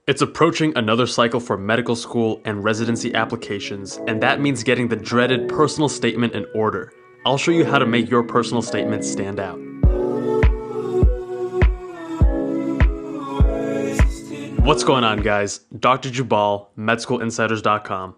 It's approaching another cycle for medical school and residency applications, and that means getting the dreaded personal statement in order. I'll show you how to make your personal statement stand out. What's going on, guys? Dr. Jubal, MedSchoolInsiders.com.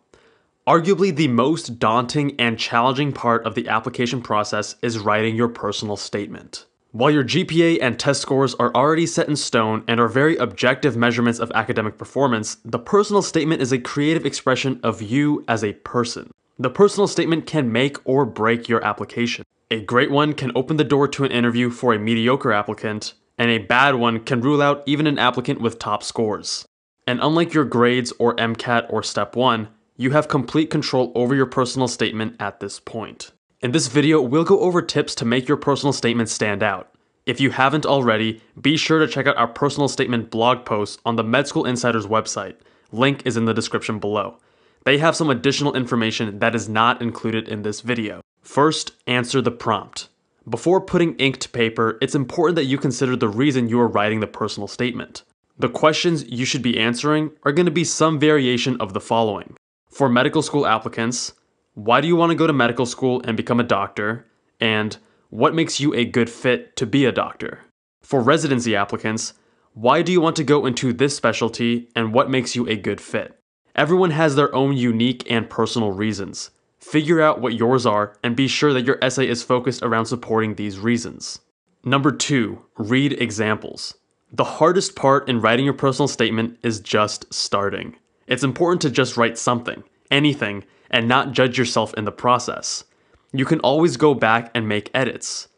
Arguably the most daunting and challenging part of the application process is writing your personal statement. While your GPA and test scores are already set in stone and are very objective measurements of academic performance, the personal statement is a creative expression of you as a person. The personal statement can make or break your application. A great one can open the door to an interview for a mediocre applicant, and a bad one can rule out even an applicant with top scores. And unlike your grades or MCAT or Step 1, you have complete control over your personal statement at this point. In this video, we'll go over tips to make your personal statement stand out. If you haven't already, be sure to check out our personal statement blog post on the Med School Insiders website. Link is in the description below. They have some additional information that is not included in this video. First, answer the prompt. Before putting ink to paper, it's important that you consider the reason you are writing the personal statement. The questions you should be answering are going to be some variation of the following. For medical school applicants, why do you want to go to medical school and become a doctor? And what makes you a good fit to be a doctor? For residency applicants, why do you want to go into this specialty and what makes you a good fit? Everyone has their own unique and personal reasons. Figure out what yours are and be sure that your essay is focused around supporting these reasons. Number 2, read examples. The hardest part in writing your personal statement is just starting. It's important to just write something, anything, and not judge yourself in the process. You can always go back and make edits.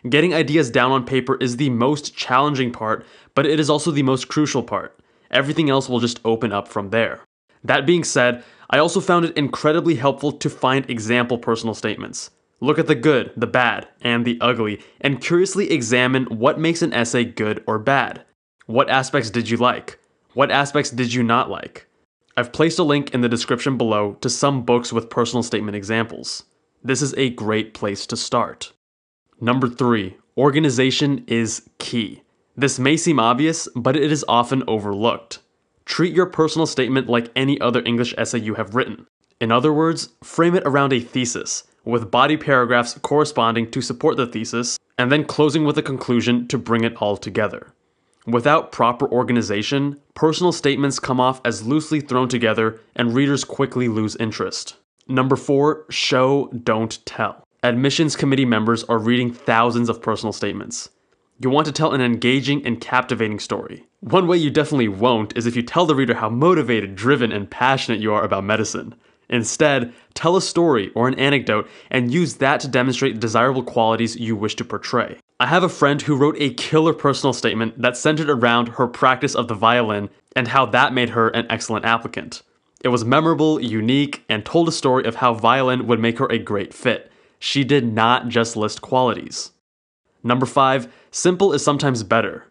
Getting ideas down on paper is the most challenging part, but it is also the most crucial part. Everything else will just open up from there. That being said, I also found it incredibly helpful to find example personal statements. Look at the good, the bad, and the ugly, and curiously examine what makes an essay good or bad. What aspects did you like? What aspects did you not like? I've placed a link in the description below to some books with personal statement examples. This is a great place to start. Number 3, organization is key. This may seem obvious, but it is often overlooked. Treat your personal statement like any other English essay you have written. In other words, frame it around a thesis, with body paragraphs corresponding to support the thesis, and then closing with a conclusion to bring it all together. Without proper organization, personal statements come off as loosely thrown together and readers quickly lose interest. Number 4, show, don't tell. Admissions committee members are reading thousands of personal statements. You want to tell an engaging and captivating story. One way you definitely won't is if you tell the reader how motivated, driven, and passionate you are about medicine. Instead, tell a story or an anecdote and use that to demonstrate desirable qualities you wish to portray. I have a friend who wrote a killer personal statement that centered around her practice of the violin and how that made her an excellent applicant. It was memorable, unique, and told a story of how violin would make her a great fit. She did not just list qualities. Number 5, simple is sometimes better.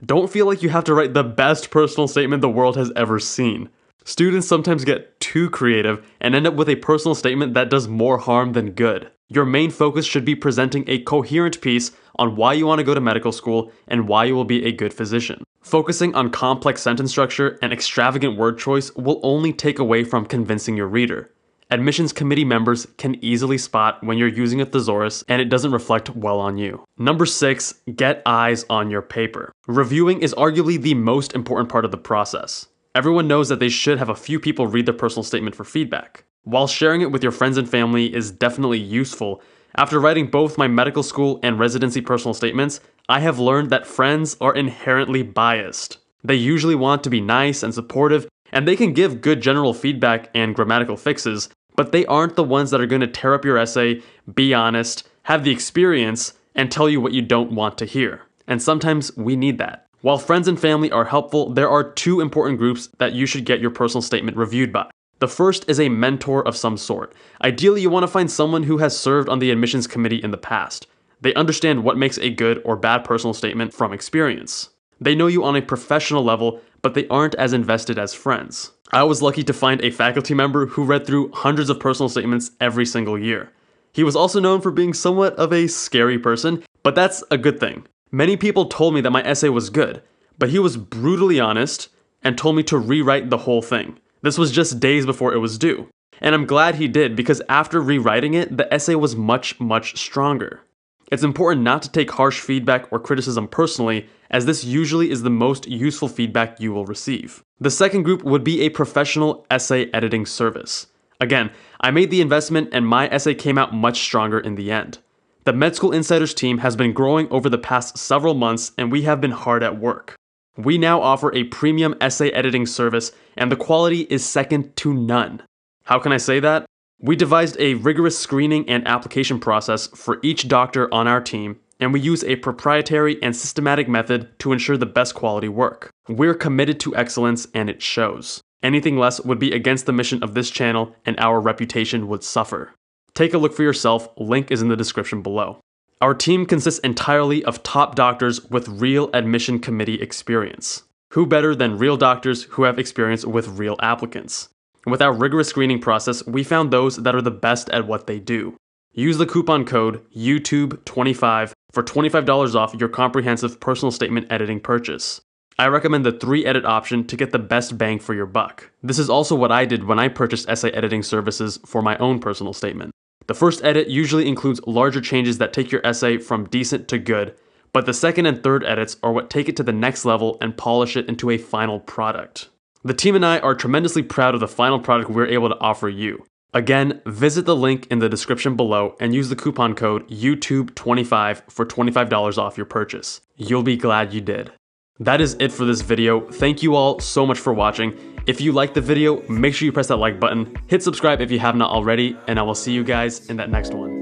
Don't feel like you have to write the best personal statement the world has ever seen. Students sometimes get too creative and end up with a personal statement that does more harm than good. Your main focus should be presenting a coherent piece on why you want to go to medical school and why you will be a good physician. Focusing on complex sentence structure and extravagant word choice will only take away from convincing your reader. Admissions committee members can easily spot when you're using a thesaurus and it doesn't reflect well on you. Number 6, get eyes on your paper. Reviewing is arguably the most important part of the process. Everyone knows that they should have a few people read their personal statement for feedback. While sharing it with your friends and family is definitely useful, after writing both my medical school and residency personal statements, I have learned that friends are inherently biased. They usually want to be nice and supportive, and they can give good general feedback and grammatical fixes, but they aren't the ones that are going to tear up your essay, be honest, have the experience, and tell you what you don't want to hear. And sometimes we need that. While friends and family are helpful, there are 2 important groups that you should get your personal statement reviewed by. The first is a mentor of some sort. Ideally, you want to find someone who has served on the admissions committee in the past. They understand what makes a good or bad personal statement from experience. They know you on a professional level, but they aren't as invested as friends. I was lucky to find a faculty member who read through hundreds of personal statements every single year. He was also known for being somewhat of a scary person, but that's a good thing. Many people told me that my essay was good, but he was brutally honest and told me to rewrite the whole thing. This was just days before it was due. And I'm glad he did, because after rewriting it, the essay was much, much stronger. It's important not to take harsh feedback or criticism personally, as this usually is the most useful feedback you will receive. The second group would be a professional essay editing service. Again, I made the investment and my essay came out much stronger in the end. The Med School Insiders team has been growing over the past several months, and we have been hard at work. We now offer a premium essay editing service, and the quality is second to none. How can I say that? We devised a rigorous screening and application process for each doctor on our team, and we use a proprietary and systematic method to ensure the best quality work. We're committed to excellence, and it shows. Anything less would be against the mission of this channel, and our reputation would suffer. Take a look for yourself, link is in the description below. Our team consists entirely of top doctors with real admission committee experience. Who better than real doctors who have experience with real applicants? With our rigorous screening process, we found those that are the best at what they do. Use the coupon code YouTube25 for $25 off your comprehensive personal statement editing purchase. I recommend the 3-edit option to get the best bang for your buck. This is also what I did when I purchased essay editing services for my own personal statement. The first edit usually includes larger changes that take your essay from decent to good, but the second and third edits are what take it to the next level and polish it into a final product. The team and I are tremendously proud of the final product we're able to offer you. Again, visit the link in the description below and use the coupon code YouTube25 for $25 off your purchase. You'll be glad you did. That is it for this video. Thank you all so much for watching. If you liked the video, make sure you press that like button, hit subscribe if you have not already, and I will see you guys in that next one.